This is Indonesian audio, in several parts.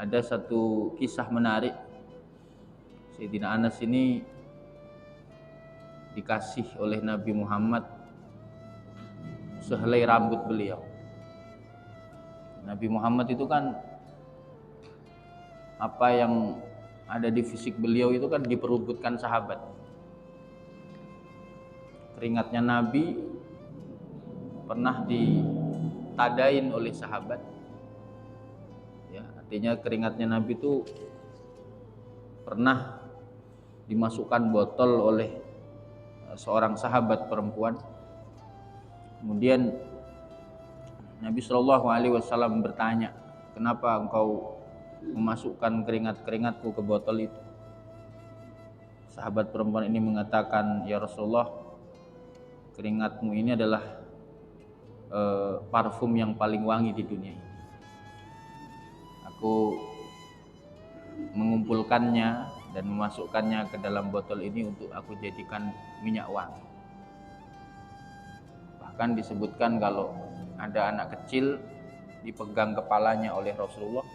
ada satu kisah menarik. Sayyidina Anas ini dikasih oleh Nabi Muhammad sehelai rambut beliau. Nabi Muhammad itu kan apa yang ada di fisik beliau itu kan diperebutkan sahabat. Keringatnya Nabi pernah ditadain oleh sahabat. Ya, artinya keringatnya Nabi itu pernah dimasukkan botol oleh seorang sahabat perempuan. Kemudian Nabi Shallallahu Alaihi Wasallam bertanya, kenapa engkau memasukkan keringat-keringatku ke botol itu? Sahabat perempuan ini mengatakan, ya Rasulullah, keringatmu ini adalah parfum yang paling wangi di dunia ini. Aku mengumpulkannya dan memasukkannya ke dalam botol ini untuk aku jadikan minyak wangi. Bahkan disebutkan kalau ada anak kecil dipegang kepalanya oleh Rasulullah,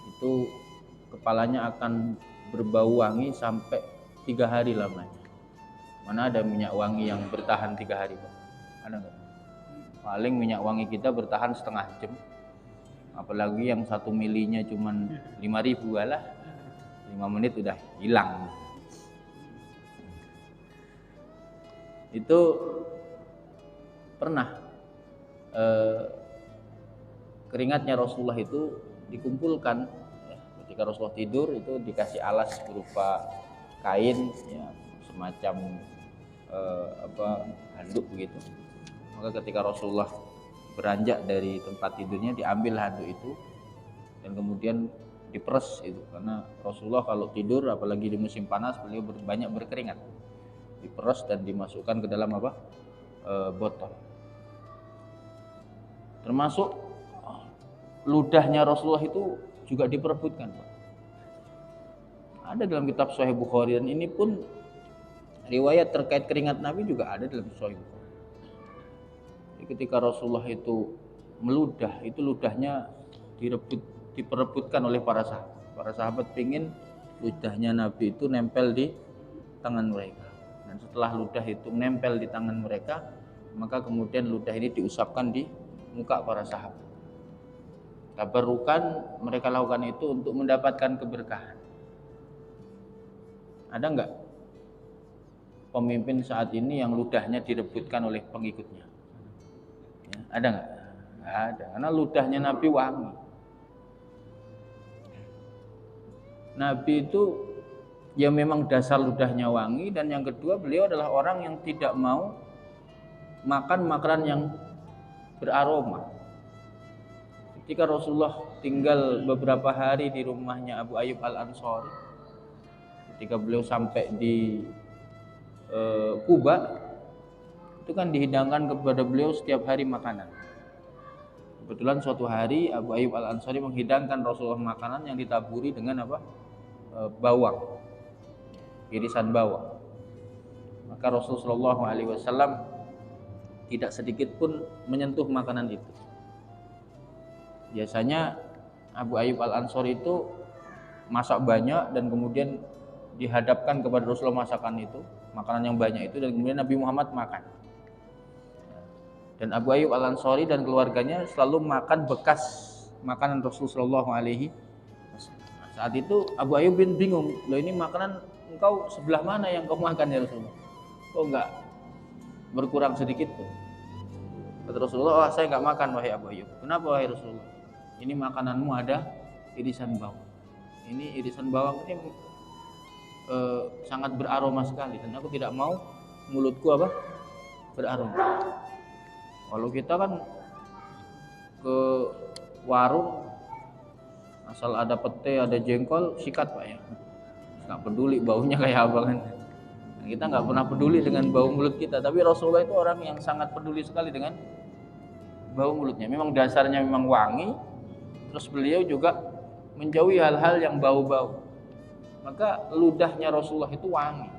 itu kepalanya akan berbau wangi sampai 3 hari lamanya. Mana ada minyak wangi yang bertahan 3 hari, Pak? Ada nggak? Paling minyak wangi kita bertahan setengah jam. Apalagi yang 1 milinya cuman 5.000 lah, 5 menit udah hilang. Itu pernah keringatnya Rasulullah itu dikumpulkan ya, ketika Rasulullah tidur itu dikasih alas berupa kain ya, semacam handuk begitu. Maka ketika Rasulullah beranjak dari tempat tidurnya, diambil handuk itu dan kemudian diperes itu, karena Rasulullah kalau tidur apalagi di musim panas beliau banyak berkeringat, diperes dan dimasukkan ke dalam botol. Termasuk ludahnya Rasulullah itu juga diperebutkan, Pak. Ada dalam kitab Sahih Bukhari, dan ini pun riwayat terkait keringat Nabi juga ada dalam Sahih Bukhari. Jadi ketika Rasulullah itu meludah, itu ludahnya diperebutkan oleh para sahabat. Para sahabat ingin ludahnya Nabi itu nempel di tangan mereka. Dan setelah ludah itu nempel di tangan mereka, maka kemudian ludah ini diusapkan di muka para sahabat. Tabarukan mereka lakukan itu untuk mendapatkan keberkahan. Ada enggak pemimpin saat ini yang ludahnya direbutkan oleh pengikutnya? Ya, ada enggak? Enggak ada, karena ludahnya Nabi wangi. Nabi itu ya memang dasar ludahnya wangi, dan yang kedua beliau adalah orang yang tidak mau makan makanan yang beraroma. Ketika Rasulullah tinggal beberapa hari di rumahnya Abu Ayyub Al-Ansari, ketika beliau sampai di Kuba, itu kan dihidangkan kepada beliau setiap hari makanan. Kebetulan suatu hari Abu Ayyub Al-Ansari menghidangkan Rasulullah makanan yang ditaburi dengan bawang, irisan bawang. Maka Rasulullah SAW tidak sedikit pun menyentuh makanan itu. Biasanya Abu Ayyub Al-Ansari itu masak banyak dan kemudian dihadapkan kepada Rasulullah masakan itu, makanan yang banyak itu, dan kemudian Nabi Muhammad makan. Dan Abu Ayyub Al-Ansari dan keluarganya selalu makan bekas makanan Rasulullah SAW. Saat itu Abu Ayyub bingung, loh ini makanan engkau sebelah mana yang kau makan ya Rasulullah? Kok enggak berkurang sedikit pun? Kata Rasulullah, saya enggak makan wahai Abu Ayyub. Kenapa wahai Rasulullah? Ini makananmu ada irisan bawang. Ini irisan bawang ini sangat beraroma sekali, dan aku tidak mau mulutku beraroma. Kalau kita kan ke warung, asal ada pete, ada jengkol, sikat Pak ya. Nggak peduli baunya kayak apa kan. Kita nggak pernah peduli dengan bau mulut kita, tapi Rasulullah itu orang yang sangat peduli sekali dengan bau mulutnya. Memang dasarnya memang wangi, terus beliau juga menjauhi hal-hal yang bau-bau. Maka ludahnya Rasulullah itu wangi.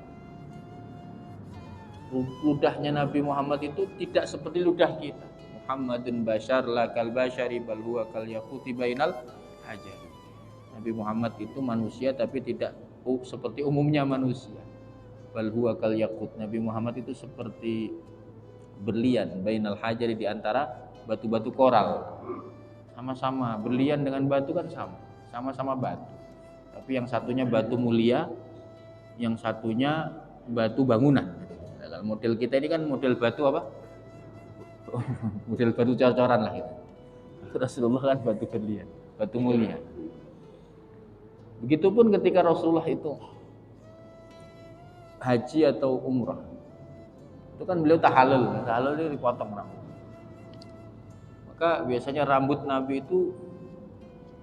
Ludahnya Nabi Muhammad itu tidak seperti ludah kita. Muhammadun bashar la kal bashari bal huwa kal yaquti bainal hajar. Nabi Muhammad itu manusia tapi tidak seperti umumnya manusia. Bal huwa kal yaqut. Nabi Muhammad itu seperti berlian bainal hajari, di antara batu-batu koral. Sama-sama berlian dengan batu kan sama-sama batu. Tapi yang satunya batu mulia, yang satunya batu bangunan. Model kita ini kan model batu apa? Model batu cor-coran lah gitu. Rasulullah kan batu berlian, batu mulia. Begitupun ketika Rasulullah itu haji atau umrah, itu kan beliau tahallul itu dipotong rambut. Maka biasanya rambut Nabi itu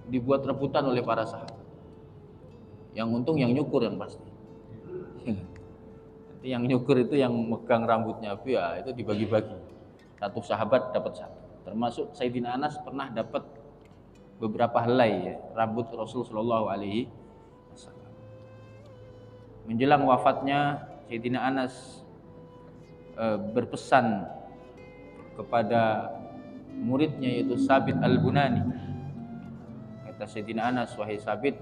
dibuat rebutan oleh para sahabat. Yang untung yang nyukur yang pasti. Nanti yang nyukur itu yang megang rambutnya Nabi, ya itu dibagi-bagi. Satu sahabat dapat satu. Termasuk Sayyidina Anas pernah dapat beberapa helai rambut Rasul Shallallahu Alaihi Wasallam. Menjelang wafatnya Sayyidina Anas berpesan kepada muridnya yaitu Sabit Al-Bunani. Kata Sayyidina Anas, wahai Sabit,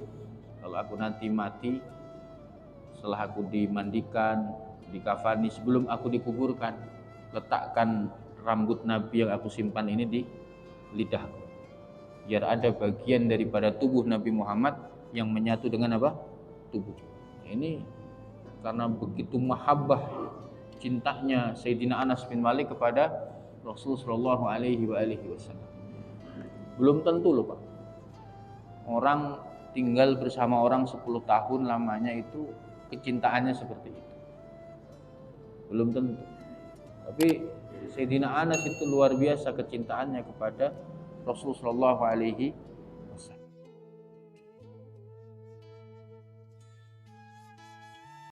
kalau aku nanti mati, setelah aku dimandikan, dikafani, sebelum aku dikuburkan, letakkan rambut Nabi yang aku simpan ini di lidahku, biar ada bagian daripada tubuh Nabi Muhammad yang menyatu dengan apa? Tubuh. Ini karena begitu mahabbah cintanya Sayyidina Anas bin Malik kepada Rasul sallallahu alaihi wasallam. Belum tentu loh Pak, orang tinggal bersama orang 10 tahun lamanya itu kecintaannya seperti itu. Belum tentu. Tapi Sayyidina Anas itu luar biasa kecintaannya kepada Rasul sallallahu alaihi